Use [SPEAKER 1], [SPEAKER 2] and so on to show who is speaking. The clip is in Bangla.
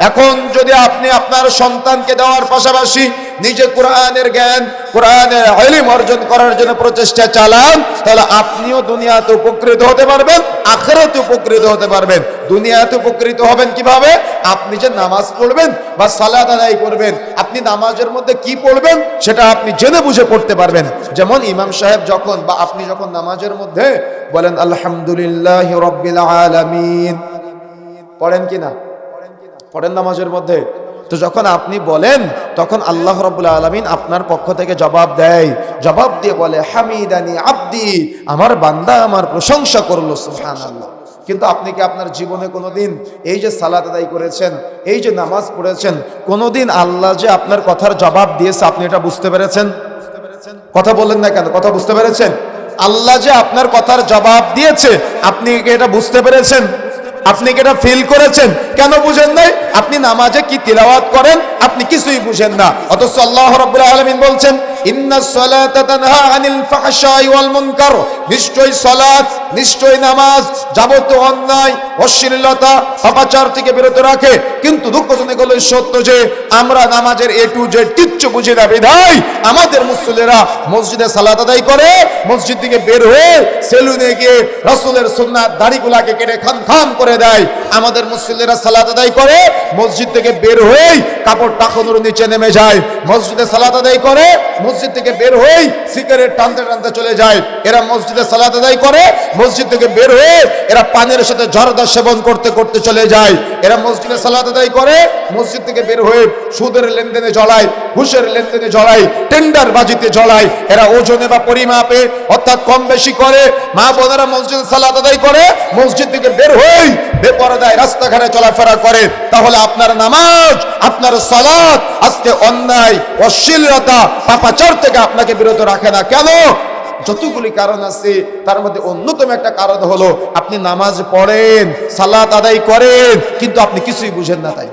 [SPEAKER 1] এখন যদি আপনি আপনার সন্তানকে দেওয়ার পাশাপাশি নিজে কোরআনের জ্ঞান, কোরআনের ইলম অর্জন করার জন্য প্রচেষ্টা চালান, তাহলে আপনিও দুনিয়াতে উপকৃত হতে পারবেন, আখিরাতে উপকৃত হতে পারবেন। দুনিয়াতে উপকৃত হবেন কিভাবে? আপনি যে নামাজ পড়বেন বা সালাত আদায় করবেন, আপনি নামাজের মধ্যে কি পড়বেন সেটা আপনি জেনে বুঝে পড়তে পারবেন। যেমন ইমাম সাহেব যখন বা আপনি যখন নামাজের মধ্যে বলেন আলহামদুলিল্লাহি রাব্বিল আলামিন, পড়েন কি না? পড়েন নামাজের মধ্যে। তো যখন আপনি বলেন তখন আল্লাহ রাব্বুল আলামিন আপনার পক্ষ থেকে জবাব দেয়, জবাব দিয়ে বলে হামিদানি আব্দি, আমার বান্দা আমার প্রশংসা করলো, সুবহানাল্লাহ। কিন্তু আপনি কি আপনার জীবনে কোনোদিন এই যে সালাত আদায় করেছেন, এই যে নামাজ পড়েছেন, কোনোদিন আল্লাহ যে আপনার কথার জবাব দিয়েছে আপনি এটা বুঝতে পেরেছেন? কথা বললেন না কেন? কথা বুঝতে পেরেছেন? আল্লাহ যে আপনার কথার জবাব দিয়েছে আপনি কি এটা বুঝতে পেরেছেন? আপনি কি এটা ফিল করেছেন? কেন বুঝেন নাই? আপনি নামাজে কি তিলাওয়াত করেন আপনি কিছুই বুঝেন না, অথচ আল্লাহ রাব্বুল আলামিন বলছেন ইন্নাস সালাতা তানহা আনিল ফাহশাই ওয়াল মুনকার, নিশ্চয়ই সালাত, নিশ্চয়ই নামাজ যাবতীয় অন্যায় অশ্লীলতা পাপাচার থেকে বিরত রাখে। কিন্তু দুঃখজনক হলো সত্য যে আমরা নামাজের এ টু জেড কিচ্ছু বুঝি না, বিধায় আমাদের মুসল্লিরা মসজিদে সালাত আদায় করে মসজিদ থেকে বের হয়ে সেলুনে গিয়ে রাসূলের সুন্নাত দাড়িগুলাকে কেটে খান খান করে দেয়। আমাদের মুসল্লিরা সালাত আদায় করে মসজিদ থেকে বের হয়েই কাপড় টাকানোর নিচে নেমে যায়, মসজিদে সালাত আদায় করে মসজিদ থেকে বের হয়েই সিগারেট টানতে টানতে চলে যায়। এরা মসজিদে সালাত আদায় করে মসজিদ থেকে বের হয়ে এরা পানের সাথে জর্দা সেবন করতে করতে চলে যায়। এরা মসজিদে সালাত আদায় করে মসজিদ থেকে বের হয়ে সুদের লেনদেনে জড়ায়, ঘুষের লেনদেনে জড়ায়, টেন্ডার বাজিতে জড়ায়। এরা ওজনে বা পরিমাপে অর্থাৎ কম বেশি করে। মা বোনেরা মসজিদে সালাত আদায় করে মসজিদ থেকে বের হয়েই বেপরদায় রাস্তাঘাটে চলাফেরা করে। তাহলে আপনার নামাজ, আপনার সালাত আজকে অন্যায় অশ্লীলতা পাপাচার থেকে আপনাকে বিরত রাখে না। কেন? যতগুলি কারণ আছে তার মধ্যে অন্যতম একটা কারণ হলো আপনি নামাজ পড়েন, সালাত আদায় করেন, কিন্তু আপনি কিছুই বুঝেন না। তাই